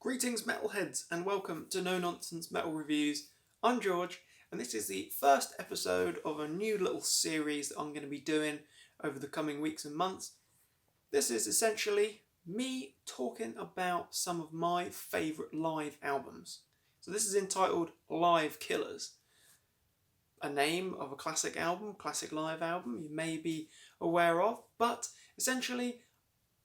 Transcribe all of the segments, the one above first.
Greetings metalheads and welcome to No Nonsense Metal Reviews. I'm George and this is the first episode of a new little series that I'm going to be doing over the coming weeks and months. This is essentially me talking about some of my favourite live albums. So this is entitled Live Killers. A name of a classic album, classic live album you may be aware of, but essentially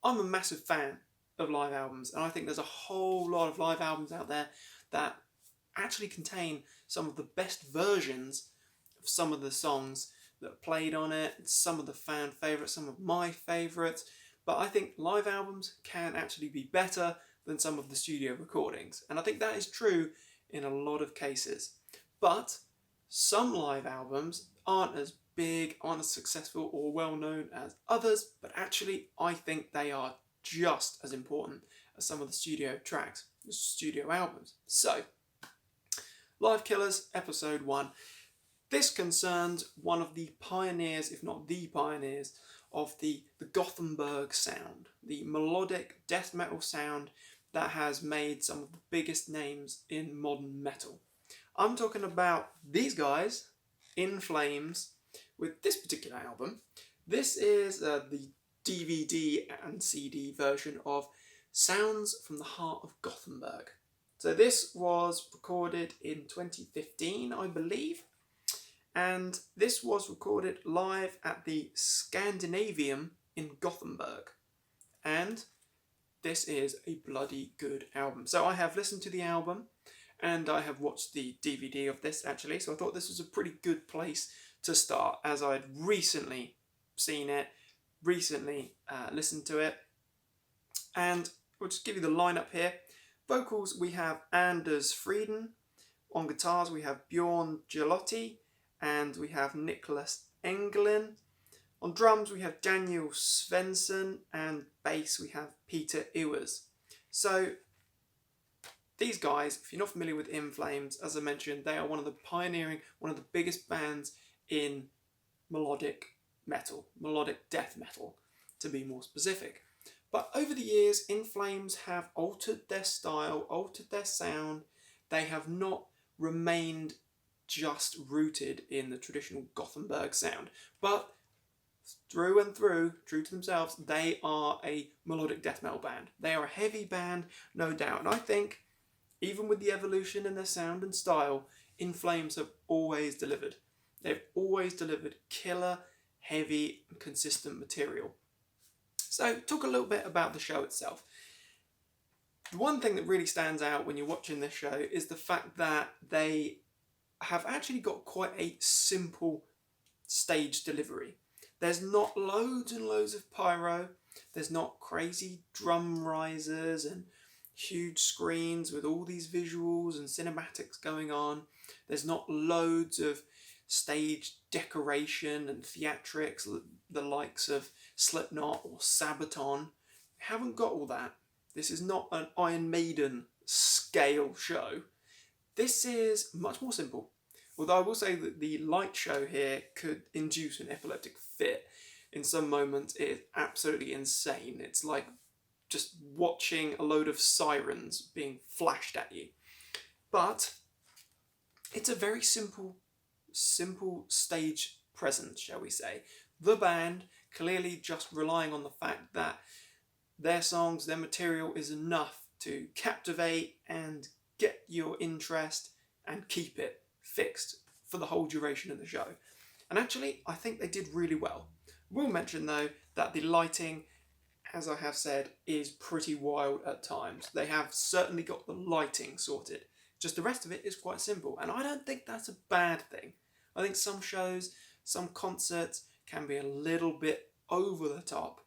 I'm a massive fan of live albums, and I think there's a whole lot of live albums out there that actually contain some of the best versions of some of the songs that are played on it, some of the fan favourites, some of my favourites, but I think live albums can actually be better than some of the studio recordings, and I think that is true in a lot of cases. But some live albums aren't as big, aren't as successful or well known as others, but actually I think they are just as important as some of the studio tracks, the studio albums. So, Live Killers, Episode 1. This concerns one of the pioneers, if not the pioneers, of the Gothenburg sound, the melodic death metal sound that has made some of the biggest names in modern metal. I'm talking about these guys, In Flames, with this particular album. This is the DVD and CD version of Sounds from the Heart of Gothenburg. So this was recorded in 2015, I believe, and this was recorded live at the Scandinavium in Gothenburg, and this is a bloody good album. So I have listened to the album and I have watched the DVD of this actually, so I thought this was a pretty good place to start, as I'd recently seen it, recently listened to it. And we'll just give you the lineup here. Vocals, we have Anders Frieden. On guitars, we have Bjorn Gelotti, and we have Niklas Engelin. On drums, we have Daniel Svensson, and bass, we have Peter Ewers. So these guys, if you're not familiar with In Flames, as I mentioned, they are one of the biggest bands in melodic metal, melodic death metal, to be more specific. But over the years, In Flames have altered their style, altered their sound. They have not remained just rooted in the traditional Gothenburg sound, but through and through, true to themselves, they are a melodic death metal band. They are a heavy band, no doubt. And I think, even with the evolution in their sound and style, In Flames have always delivered. They've always delivered killer, heavy, and consistent material. So, talk a little bit about the show itself. The one thing that really stands out when you're watching this show is the fact that they have actually got quite a simple stage delivery. There's not loads and loads of pyro. There's not crazy drum risers and huge screens with all these visuals and cinematics going on. There's not loads of stage decoration and theatrics, the likes of Slipknot or Sabaton. Haven't got all that. This is not an Iron Maiden scale show. This is much more simple. Although I will say that the light show here could induce an epileptic fit. In some moments it is absolutely insane. It's like just watching a load of sirens being flashed at you. But it's a very simple stage presence, shall we say. The band clearly just relying on the fact that their songs, their material is enough to captivate and get your interest and keep it fixed for the whole duration of the show. And actually, I think they did really well. We'll mention though that the lighting, as I have said, is pretty wild at times. They have certainly got the lighting sorted. Just the rest of it is quite simple. And I don't think that's a bad thing. I think some shows, some concerts can be a little bit over the top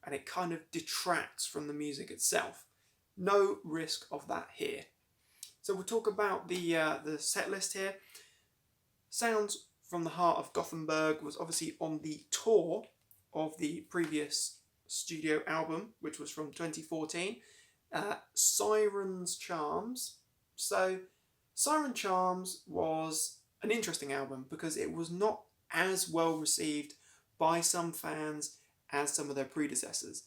and it kind of detracts from the music itself. No risk of that here. So we'll talk about the set list here. Sounds from the Heart of Gothenburg was obviously on the tour of the previous studio album, which was from 2014. Siren's Charms. So Siren Charms was an interesting album because it was not as well received by some fans as some of their predecessors.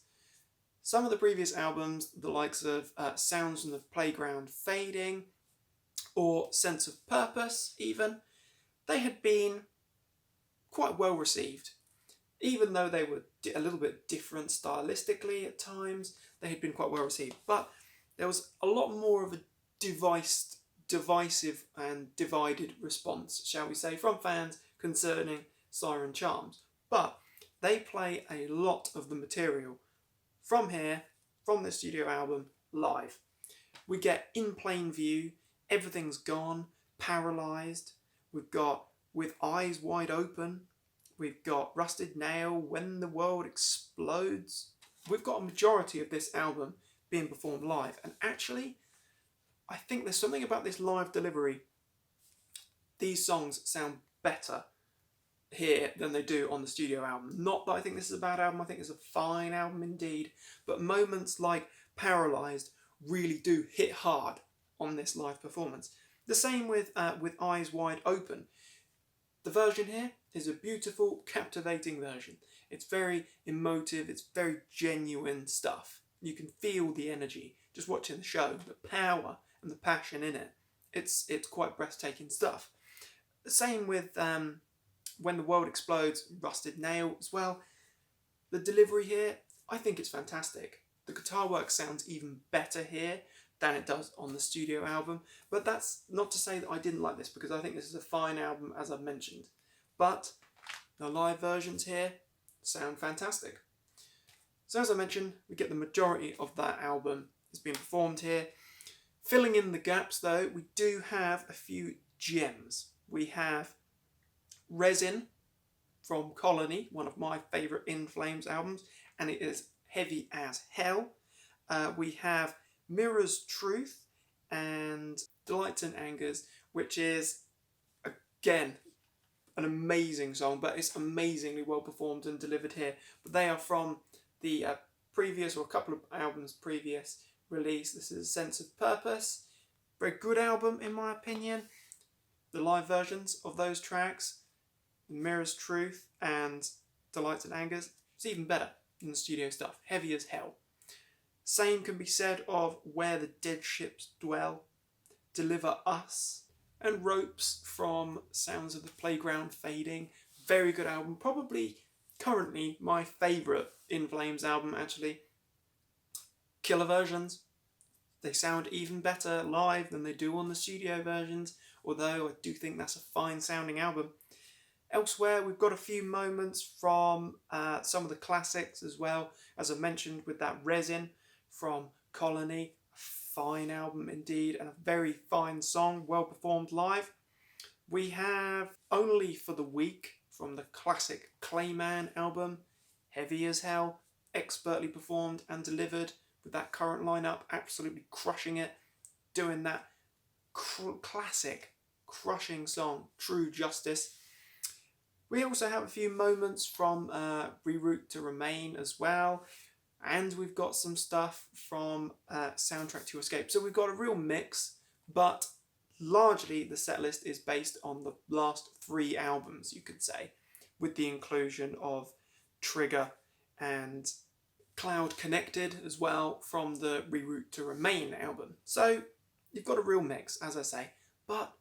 Some of the previous albums, the likes of Sounds from the Playground Fading or Sense of Purpose even, they had been quite well received. Even though they were a little bit different stylistically at times, they had been quite well received. But there was a lot more of a divisive and divided response, shall we say, from fans concerning Siren Charms. But they play a lot of the material from here, from the studio album, live. We get In Plain View, Everything's Gone, Paralysed. We've got With Eyes Wide Open. We've got Rusted Nail, When the World Explodes. We've got a majority of this album being performed live. And actually, I think there's something about this live delivery. These songs sound better here than they do on the studio album. Not that I think this is a bad album, I think it's a fine album indeed, but moments like Paralysed really do hit hard on this live performance. The same with Eyes Wide Open. The version here is a beautiful, captivating version. It's very emotive, it's very genuine stuff. You can feel the energy just watching the show, the power and the passion in it. It's quite breathtaking stuff. The same with When the World Explodes, Rusted Nail as well. The delivery here, I think it's fantastic. The guitar work sounds even better here than it does on the studio album. But that's not to say that I didn't like this, because I think this is a fine album, as I've mentioned. But the live versions here sound fantastic. So as I mentioned, we get the majority of that album is being performed here. Filling in the gaps though, we do have a few gems. We have Resin from Colony, one of my favourite In Flames albums, and it is heavy as hell. We have Mirror's Truth and Delights and Angers, which is, again, an amazing song, but it's amazingly well performed and delivered here. But they are from the previous, or a couple of albums previous release. This is Sense of Purpose. Very good album in my opinion. The live versions of those tracks, Mirror's Truth and Delights and Angers, it's even better than the studio stuff. Heavy as hell. Same can be said of Where the Dead Ships Dwell, Deliver Us, and Ropes from Sounds of the Playground Fading. Very good album. Probably currently my favourite In Flames album actually. Killer versions. They sound even better live than they do on the studio versions, although I do think that's a fine sounding album. Elsewhere, we've got a few moments from some of the classics as well, as I mentioned with that Resin from Colony. A fine album indeed, and a very fine song, well performed live. We have Only for the Weak from the classic Clayman album. Heavy as hell, expertly performed and delivered with that current lineup, absolutely crushing it, doing that classic crushing song, True Justice. We also have a few moments from Reroute to Remain as well, and we've got some stuff from Soundtrack to Escape. So we've got a real mix, but largely the setlist is based on the last 3 albums, you could say, with the inclusion of Trigger and Cloud Connected as well from the Reroute to Remain album. So you've got a real mix, as I say, but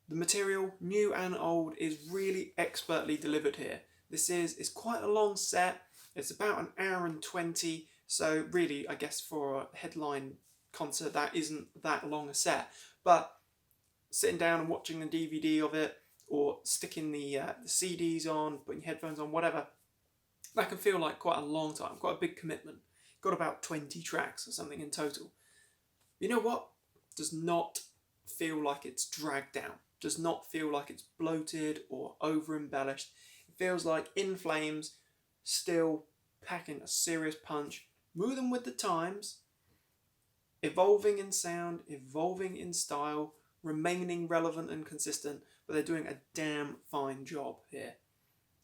the material, new and old, is really expertly delivered here. This is quite a long set. It's about an hour and 20, so really, I guess for a headline concert, that isn't that long a set. But sitting down and watching a DVD of it, or sticking the CDs on, putting headphones on, whatever, that can feel like quite a long time, quite a big commitment. Got about 20 tracks or something in total. You know what? Does not feel like it's dragged down. Does not feel like it's bloated or over embellished. It feels like In Flames still packing a serious punch, moving with the times, evolving in sound, evolving in style, remaining relevant and consistent, but they're doing a damn fine job here.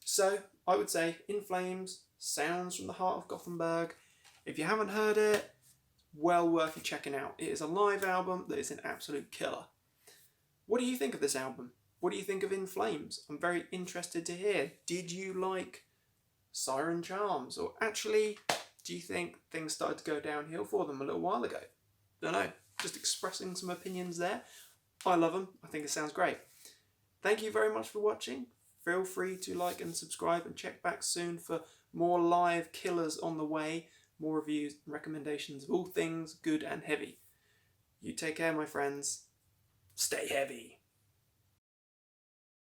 So I would say In Flames, Sounds from the Heart of Gothenburg. If you haven't heard it, well worth you checking out. It is a live album that is an absolute killer. What do you think of this album? What do you think of In Flames? I'm very interested to hear. Did you like Siren Charms? Or actually, Do you think things started to go downhill for them a little while ago? Don't know. Just expressing some opinions there. I love them. I think it sounds great. Thank you very much for watching. Feel free to like and subscribe and check back soon for more live killers on the way, more reviews and recommendations of all things good and heavy. You take care, my friends. Stay heavy.